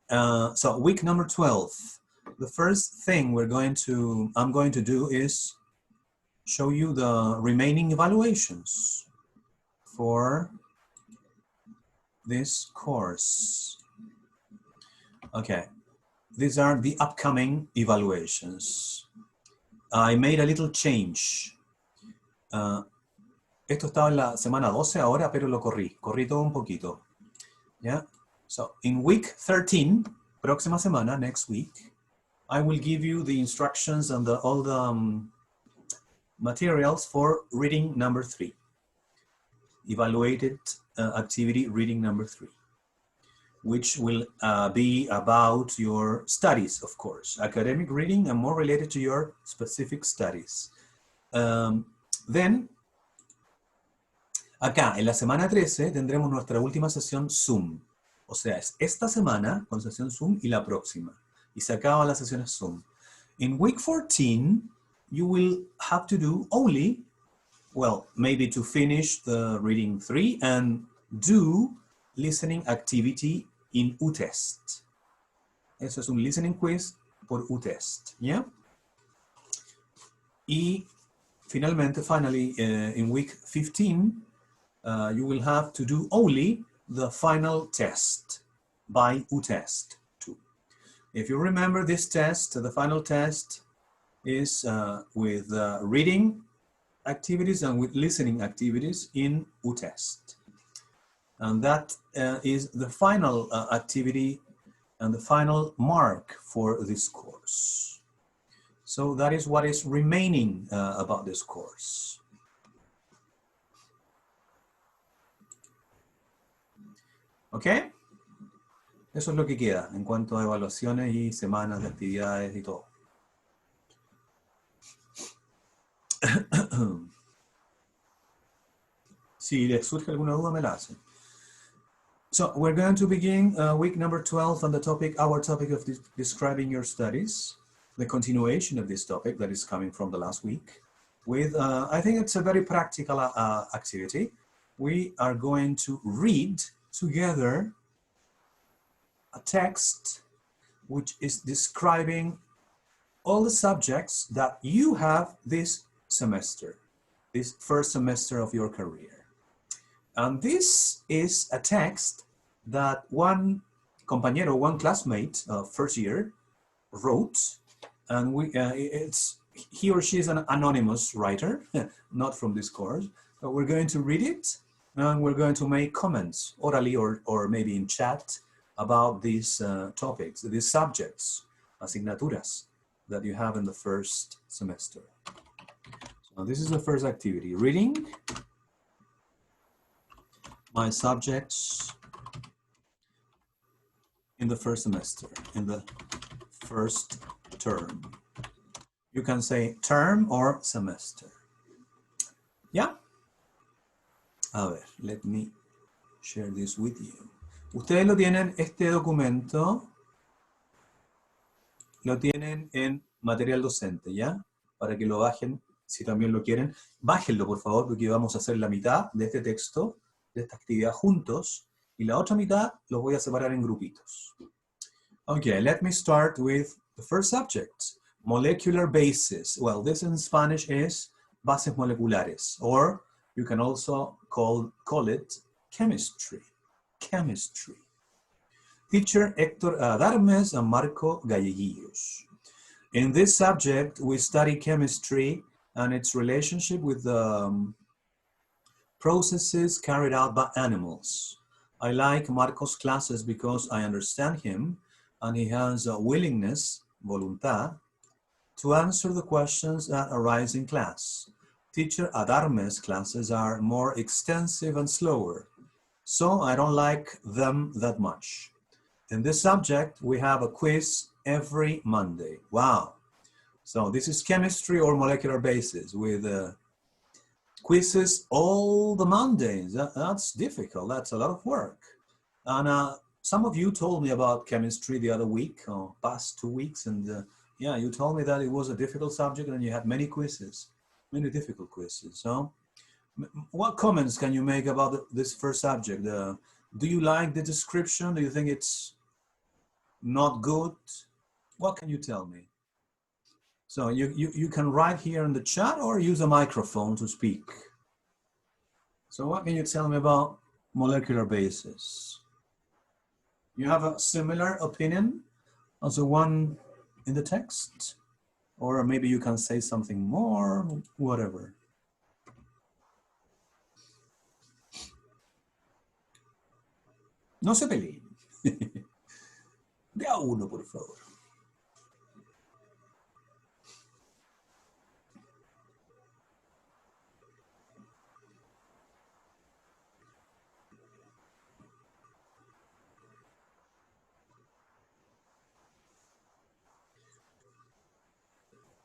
So week number 12. The first thing I'm going to do is show you the remaining evaluations for this course. Okay, these are the upcoming evaluations. I made a little change. Esto estaba en la semana 12 ahora, pero lo corrí todo un poquito. Yeah. So in week 13, próxima semana, next week, I will give you the instructions and all the materials for reading number 3. Evaluated activity reading number 3, which will be about your studies, of course, academic reading and more related to your specific studies. Then, acá en la semana 13 tendremos nuestra última sesión Zoom. O sea, es esta semana con sesión Zoom y la próxima. Y se acaban las sesiones Zoom. In week 14, you will have to do only, well, maybe to finish the reading 3 and do listening activity in UTest. Eso es un listening quiz por UTest, ¿ya? Y finalmente, in week 15, you will have to do only the final test by UTest 2. If you remember this test, the final test is with reading activities and with listening activities in UTest. And that is the final activity and the final mark for this course. So that is what is remaining about this course. ¿Ok? Eso es lo que queda en cuanto a evaluaciones y semanas de actividades y todo. Si les surge alguna duda, me la hacen. So we're going to begin week number 12 on the topic, our topic of describing your studies, the continuation of this topic that is coming from the last week. With, I think it's a very practical activity. We are going to read together a text which is describing all the subjects that you have this semester, this first semester of your career. And this is a text that one compañero, one classmate of first year wrote, and he or she is an anonymous writer, not from this course, but we're going to read it and we're going to make comments orally or maybe in chat about these topics, these subjects, asignaturas that you have in the first semester. So this is the first activity, reading my subjects in the first semester, in the first term. You can say term or semester. Yeah? A ver, let me share this with you. Ustedes lo tienen, este documento, lo tienen en material docente, ¿ya? Para que lo bajen, si también lo quieren. Bájenlo, por favor, porque vamos a hacer la mitad de este texto, de esta actividad juntos, y la otra mitad los voy a separar en grupitos. Okay, let me start with the first subject, molecular bases. Well, this in Spanish is bases moleculares, or you can also call it chemistry. Chemistry. Teacher Héctor Adarmes and Marco Galleguillos. In this subject, we study chemistry and its relationship with the processes carried out by animals. I like Marco's classes because I understand him and he has a willingness, voluntad, to answer the questions that arise in class. Teacher Adarmes' classes are more extensive and slower, so I don't like them that much. In this subject, we have a quiz every Monday. Wow. So this is chemistry or molecular bases with quizzes all the Mondays. That's difficult. That's a lot of work. And some of you told me about chemistry the other week, or past 2 weeks, and yeah, you told me that it was a difficult subject and you had many quizzes, many difficult quizzes. So what comments can you make about this first subject? Do you like the description? Do you think it's not good? What can you tell me? So you can write here in the chat or use a microphone to speak. So what can you tell me about molecular bases? You have a similar opinion as the one in the text? Or maybe you can say something more, whatever. No se peleen. De a uno, por favor.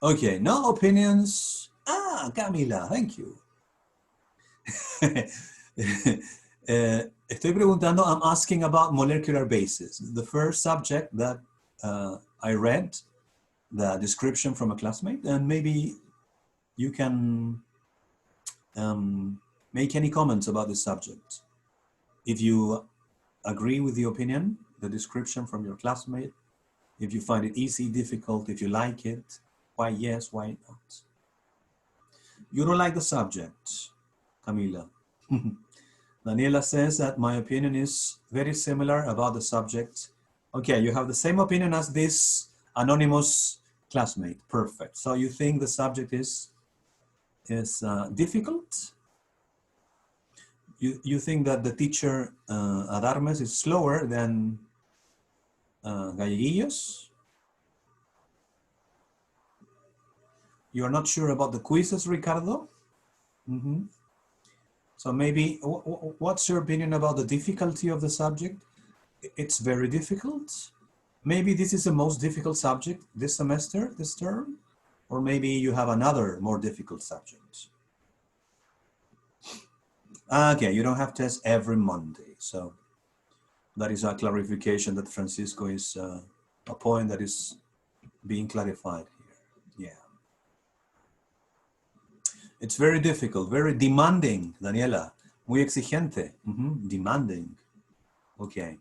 Okay, no opinions. Ah, Camila, thank you. Estoy preguntando, I'm asking about molecular bases. The first subject that I read, the description from a classmate, and maybe you can make any comments about this subject. If you agree with the opinion, the description from your classmate, if you find it easy, difficult, if you like it, why yes, why not? You don't like the subject, Camila. Daniela says that my opinion is very similar about the subject. Okay, you have the same opinion as this anonymous classmate. Perfect. So you think the subject is difficult? You think that the teacher at Armes is slower than Galleguillos? You are not sure about the quizzes, Ricardo? Mm-hmm. So maybe, what's your opinion about the difficulty of the subject? It's very difficult. Maybe this is the most difficult subject this semester, this term, or maybe you have another more difficult subject. Okay, you don't have tests every Monday. So that is a clarification that Francisco is, a point that is being clarified here. Yeah. It's very difficult, very demanding, Daniela. Muy exigente. Demanding. Okay.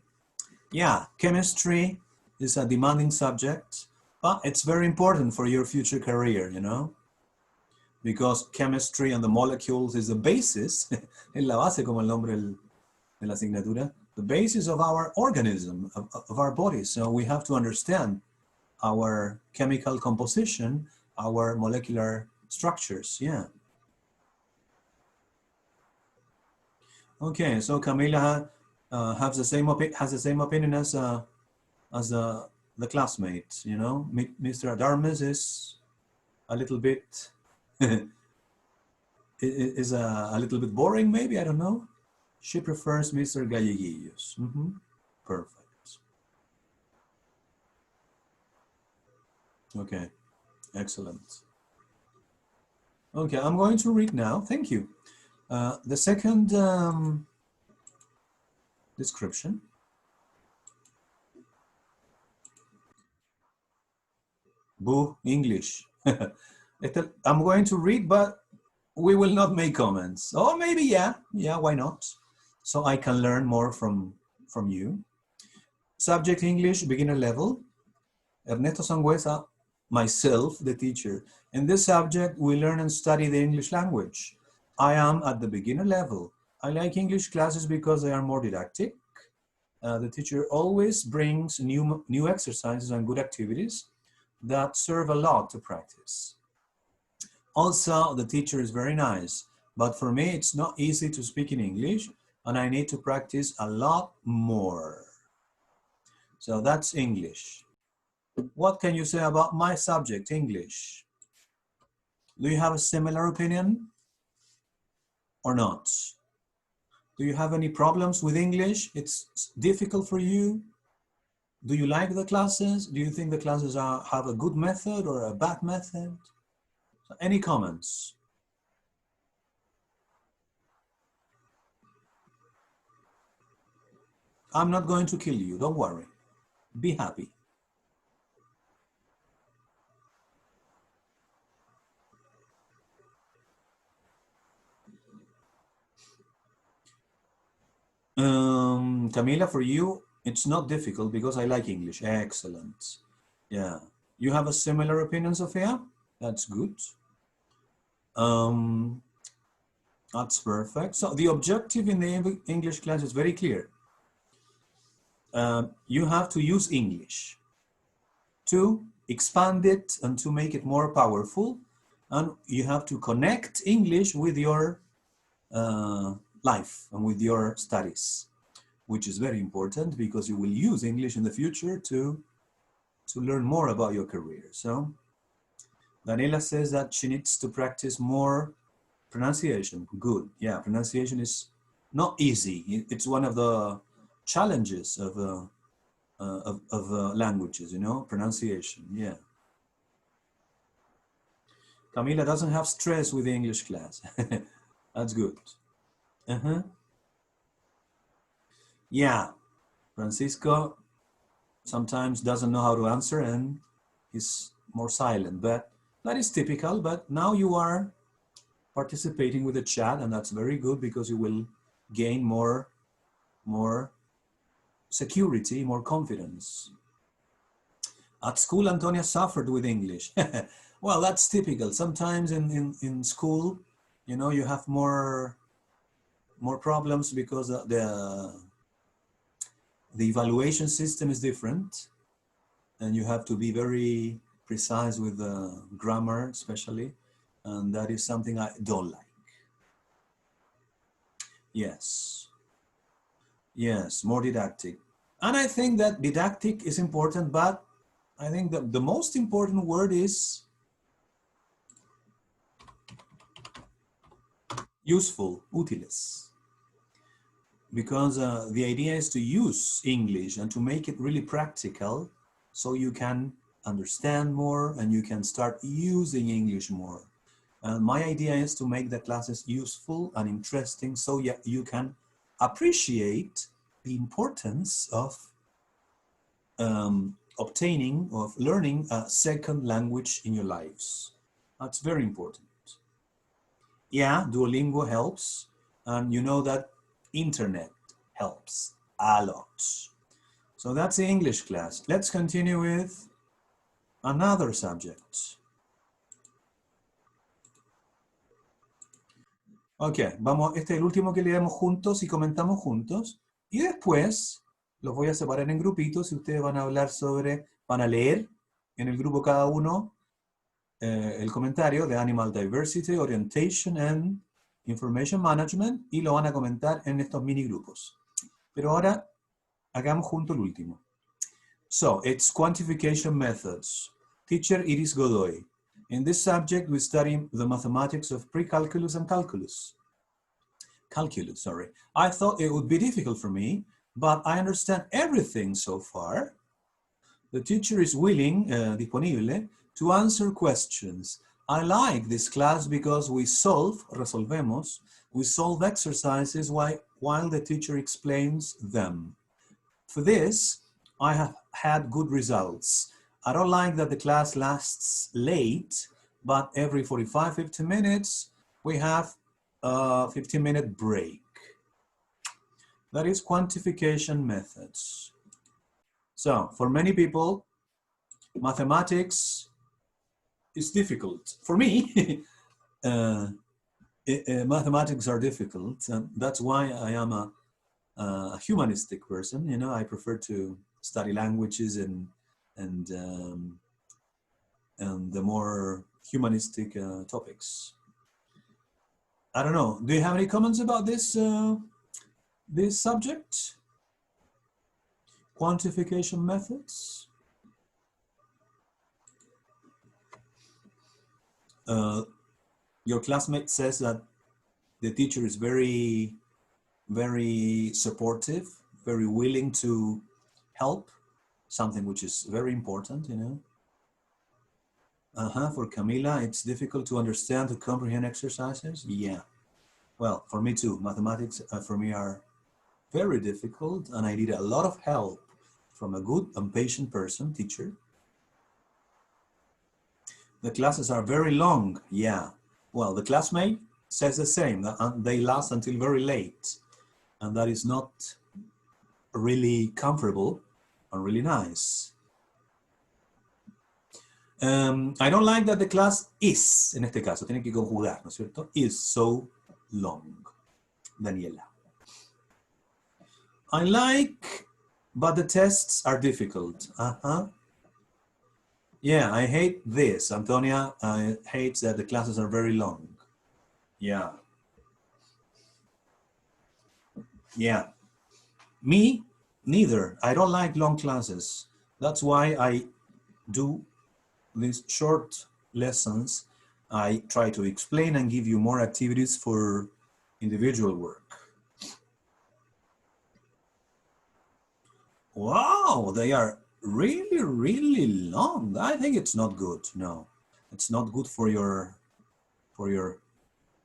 Yeah, chemistry is a demanding subject, but it's very important for your future career, you know? Because chemistry and the molecules is the basis, es la base como el nombre de la asignatura, the basis of our organism, of our body. So we have to understand our chemical composition, our molecular structures, yeah. Okay, so Camila has the same opinion as the classmate. You know, Mr. Adarmes is a little bit is a little bit boring, maybe, I don't know. She prefers Mr. Galleguillos. Perfect. Okay, excellent. Okay, I'm going to read now. Thank you. The second description. Boo, English. I'm going to read, but we will not make comments. Or maybe, yeah, why not? So I can learn more from you. Subject English, beginner level. Ernesto Sangüesa, myself, the teacher. In this subject, we learn and study the English language. I am at the beginner level. I like English classes because they are more didactic. The teacher always brings new exercises and good activities that serve a lot to practice. Also, the teacher is very nice, but for me, it's not easy to speak in English, and I need to practice a lot more. So that's English. What can you say about my subject, English? Do you have a similar opinion or not? Do you have any problems with English? It's difficult for you? Do you like the classes? Do you think the classes have a good method or a bad method? So any comments? I'm not going to kill you, don't worry. Be happy. Camila, for you, It's not difficult because I like English. Excellent. Yeah. You have a similar opinion, Sophia? That's good. That's perfect. So the objective in the English class is very clear. You have to use English to expand it and to make it more powerful. And you have to connect English with your life and with your studies, which is very important because you will use English in the future to learn more about your career. So Daniela says that she needs to practice more pronunciation. Good. Yeah, pronunciation is not easy. It's one of the challenges of languages, you know, pronunciation. Yeah. Camila doesn't have stress with the English class. That's good. Yeah, Francisco sometimes doesn't know how to answer and is more silent, but that is typical. But now you are participating with the chat, and that's very good because you will gain more security, more confidence. At school, Antonia suffered with English. Well, that's typical. Sometimes in school, you know, you have more problems because the evaluation system is different, and you have to be very precise with the grammar, especially, and that is something I don't like. Yes, yes, more didactic. And I think that didactic is important, but I think that the most important word is useful, útiles. Because the idea is to use English and to make it really practical so you can understand more and you can start using English more. And my idea is to make the classes useful and interesting so you can appreciate the importance of learning a second language in your lives. That's very important. Yeah, Duolingo helps, and you know that internet helps a lot. So that's the English class. Let's continue with another subject. Ok, vamos, este es el último que leemos juntos y comentamos juntos. Y después los voy a separar en grupitos y ustedes van a hablar van a leer en el grupo cada uno el comentario de Animal Diversity, Orientation and Information Management y lo van a comentar en estos mini grupos. Pero ahora hagamos junto el último. So, it's quantification methods. Teacher Iris Godoy. In this subject, we study the mathematics of pre-calculus and calculus. Calculus, sorry. I thought it would be difficult for me, but I understand everything so far. The teacher is willing, disponible, to answer questions. I like this class because we resolvemos, we solve exercises while the teacher explains them. For this, I have had good results. I don't like that the class lasts late, but every 45, 50 minutes, we have a 15-minute break. That is quantification methods. So, for many people, mathematics is difficult. For me, mathematics are difficult, and that's why I am a humanistic person. You know, I prefer to study languages and the more humanistic topics. I don't know. Do you have any comments about this this subject? Quantification methods. Your classmate says that the teacher is very, very supportive, very willing to help, something which is very important, you know. For Camila, it's difficult to understand, to comprehend exercises. Yeah. Well, for me too. Mathematics for me are very difficult, and I need a lot of help from a good and patient person, teacher. The classes are very long. Yeah. Well, the classmate says the same. They last until very late, and that is not really comfortable and really nice. I don't like that the class is, en este caso, tiene que conjugar, ¿no es cierto? Is so long. Daniela. I like, but the tests are difficult. Yeah, I hate this. Antonia hates that the classes are very long. Yeah. Yeah. Me, neither. I don't like long classes. That's why I do these short lessons. I try to explain and give you more activities for individual work. Wow, they are really, really long. I think it's not good. No, it's not good for your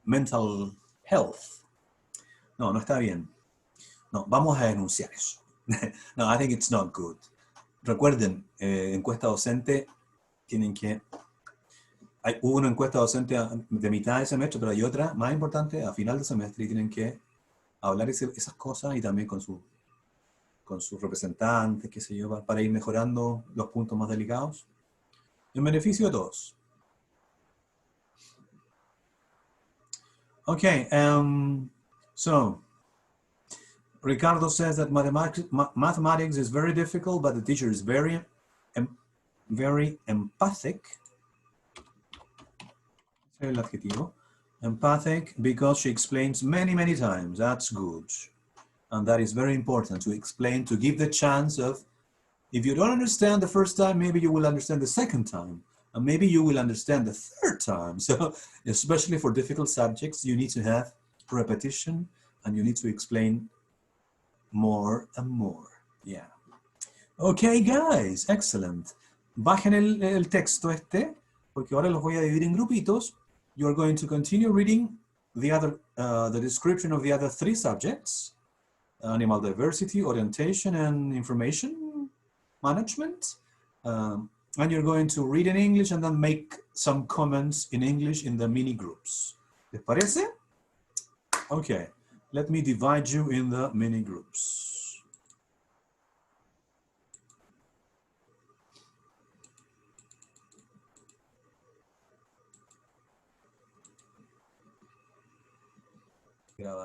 mental health. No, no está bien. No, vamos a denunciar eso. No, I think it's not good. Recuerden, encuesta docente, tienen que... hubo una encuesta docente de mitad de semestre, pero hay otra más importante a final de semestre y tienen que hablar esas cosas y también con sus representantes, qué sé yo, para ir mejorando los puntos más delicados, en beneficio de todos. Okay, so Ricardo says that mathematics is very difficult, but the teacher is very empathic. El adjetivo. Empathic because she explains many times. That's good. And that is very important to explain, to give the chance of, if you don't understand the first time, maybe you will understand the second time. And maybe you will understand the third time. So, especially for difficult subjects, you need to have repetition and you need to explain more and more. Yeah. Okay, guys, excellent. Bajen el texto porque ahora los voy a dividir en grupitos. You are going to continue reading the description of the other 3 subjects: animal diversity, orientation, and information management. And you're going to read in English and then make some comments in English in the mini groups. ¿Les parece? Okay, let me divide you in the mini groups.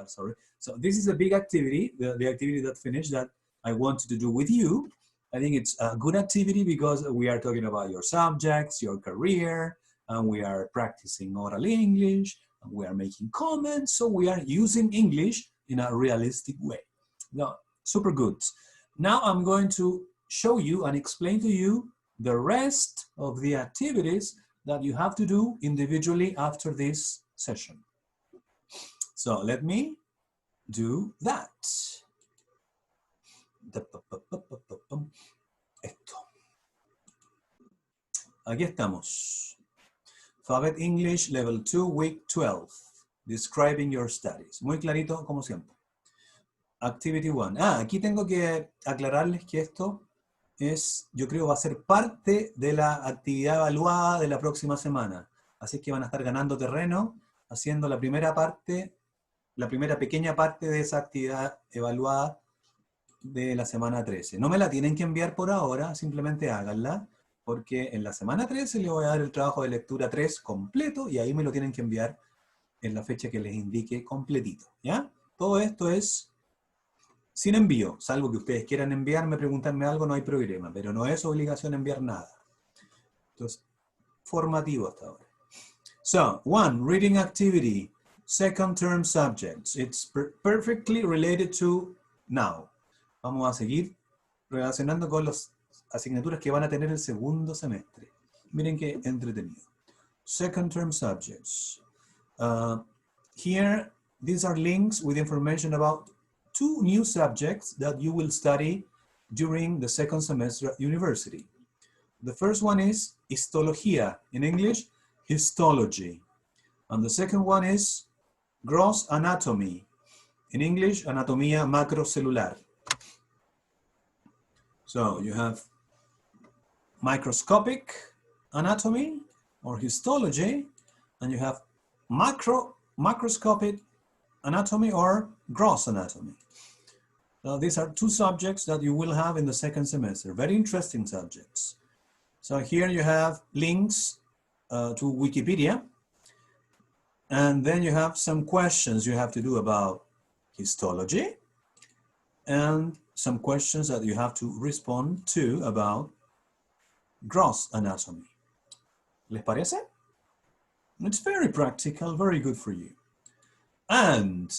Sorry. So this is a big activity, the activity that finished, that I wanted to do with you. I think it's a good activity because we are talking about your subjects, your career, and we are practicing oral English, and we are making comments, so we are using English in a realistic way. No, super good. Now I'm going to show you and explain to you the rest of the activities that you have to do individually after this session. So let me do that. Esto. Aquí estamos. Alphabet English Level 2, Week 12. Describing your studies. Muy clarito, como siempre. Activity 1. Aquí tengo que aclararles que esto es, yo creo, va a ser parte de la actividad evaluada de la próxima semana. Así que van a estar ganando terreno haciendo la primera parte, la primera pequeña parte de esa actividad evaluada de la semana 13. No me la tienen que enviar por ahora, simplemente háganla, porque en la semana 13 les voy a dar el trabajo de lectura 3 completo y ahí me lo tienen que enviar en la fecha que les indique completito, ¿ya? Todo esto es sin envío, salvo que ustedes quieran enviarme, preguntarme algo, no hay problema, pero no es obligación enviar nada. Entonces, formativo hasta ahora. So, 1, reading activity, second term subjects. It's perfectly related to now. Vamos a seguir relacionando con las asignaturas que van a tener el segundo semestre. Miren qué entretenido. Second term subjects. Here, these are links with information about 2 new subjects that you will study during the second semester at university. The first one is histología, in English, histology. And the second one is gross anatomy, in English, anatomía macrocelular. So you have microscopic anatomy or histology, and you have macroscopic anatomy or gross anatomy. Now, these are two subjects that you will have in the second semester, very interesting subjects. So here you have links to Wikipedia, and then you have some questions you have to do about histology, and some questions that you have to respond to about gross anatomy. ¿Les parece? It's very practical, very good for you. And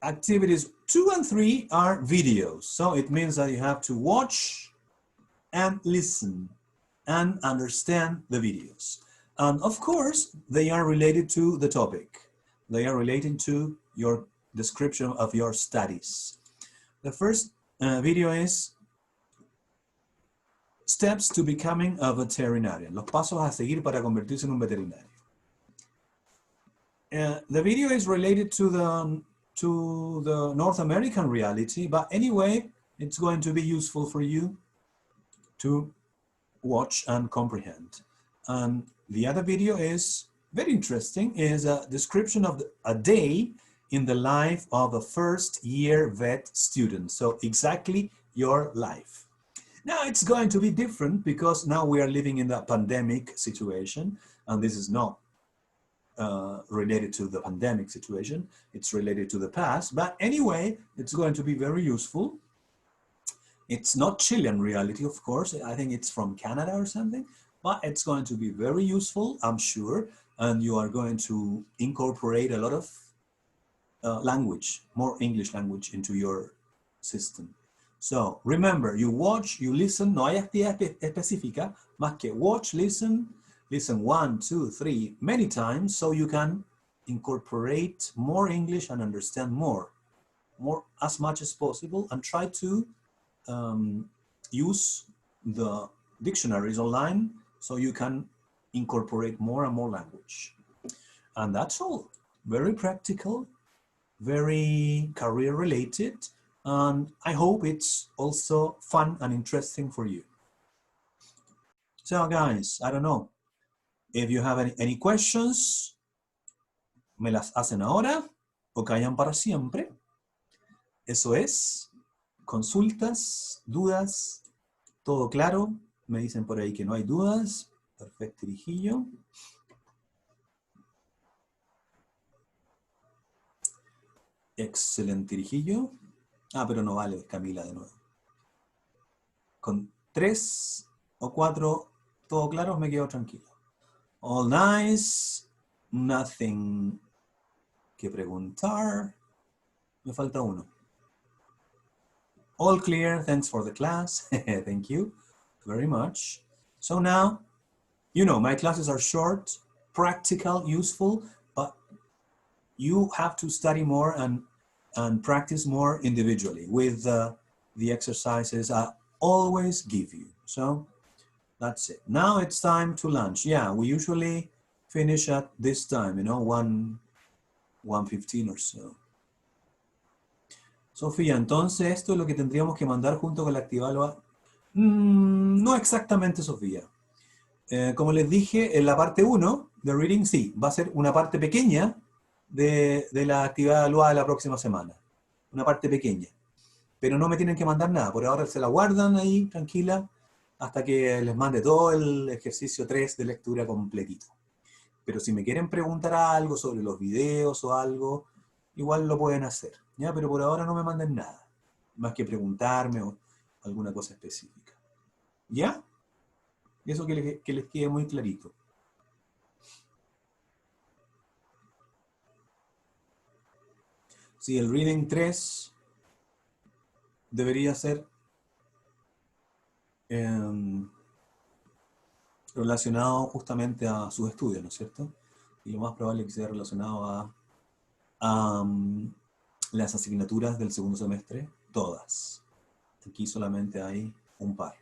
activities 2 and 3 are videos. So it means that you have to watch and listen and understand the videos. And of course, they are related to the topic. They are related to your description of your studies. The first video is steps to becoming a veterinarian. Los pasos a seguir para convertirse en un veterinario. The video is related to the North American reality, but anyway, it's going to be useful for you to watch and comprehend. And the other video is very interesting, is a description of a day in the life of a first-year vet student. So exactly your life. Now it's going to be different because now we are living in that pandemic situation, and this is not related to the pandemic situation, it's related to the past, but anyway, it's going to be very useful. It's not Chilean reality, of course, I think it's from Canada or something, but it's going to be very useful, I'm sure, and you are going to incorporate a lot of language, more English language into your system. So remember, you watch, you listen, no hay actividad específica, más que watch, listen 1, 2, 3, many times, so you can incorporate more English and understand more as much as possible, and try to use the dictionaries online so you can incorporate more and more language. And that's all. Very practical, very career related, and I hope it's also fun and interesting for you. So guys, I don't know if you have any questions, me las hacen ahora o callan para siempre. Eso es, consultas, dudas, todo claro. Me dicen por ahí que no hay dudas. Perfecto, Tirijillo. Excelente, Tirijillo. Ah, pero no vale, Camila, de nuevo. Con 3 o 4, todo claro, me quedo tranquilo. All nice. Nothing que preguntar. Me falta uno. All clear, thanks for the class. Thank you very much. So now, you know, my classes are short, practical, useful, but you have to study more and practice more individually with the exercises I always give you. So that's it. Now it's time to lunch. Yeah, we usually finish at this time, you know, 1:15 or so. Sofía, entonces esto es lo que tendríamos que mandar junto con la actividad. No exactamente, Sofía. Como les dije, en la parte 1 de Reading, sí, va a ser una parte pequeña de la actividad evaluada de la próxima semana. Una parte pequeña. Pero no me tienen que mandar nada. Por ahora se la guardan ahí, tranquila, hasta que les mande todo el ejercicio 3 de lectura completito. Pero si me quieren preguntar algo sobre los videos o algo, igual lo pueden hacer, ¿ya? Pero por ahora no me manden nada, más que preguntarme o alguna cosa específica. ¿Ya? Y eso que les quede muy clarito. Sí, el Reading 3 debería ser relacionado justamente a sus estudios, ¿no es cierto? Y lo más probable es que sea relacionado a las asignaturas del segundo semestre, todas. Aquí solamente hay un par.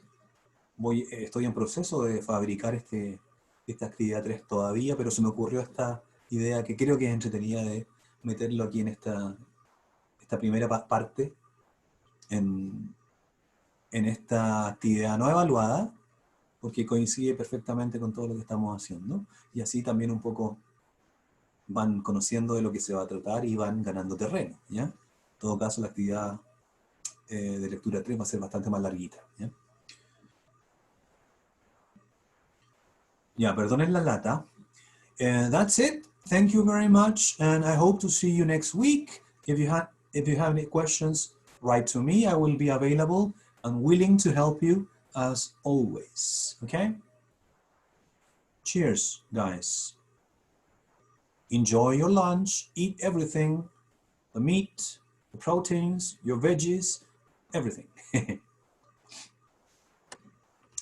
Estoy en proceso de fabricar esta actividad 3 todavía, pero se me ocurrió esta idea que creo que es entretenida de meterlo aquí en esta primera parte, en esta actividad no evaluada, porque coincide perfectamente con todo lo que estamos haciendo, y así también un poco van conociendo de lo que se va a tratar y van ganando terreno, ¿ya? todo caso, la actividad de lectura 3 va a ser bastante más larguita. Ya, perdonen la lata. That's it. Thank you very much, and I hope to see you next week. If you have any questions, write to me. I will be available and willing to help you as always. Okay? Cheers, guys. Enjoy your lunch. Eat everything: the meat, the proteins, your veggies, everything.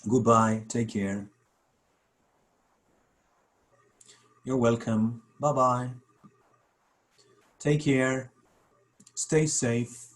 Goodbye. Take care. You're welcome. Bye-bye. Take care. Stay safe.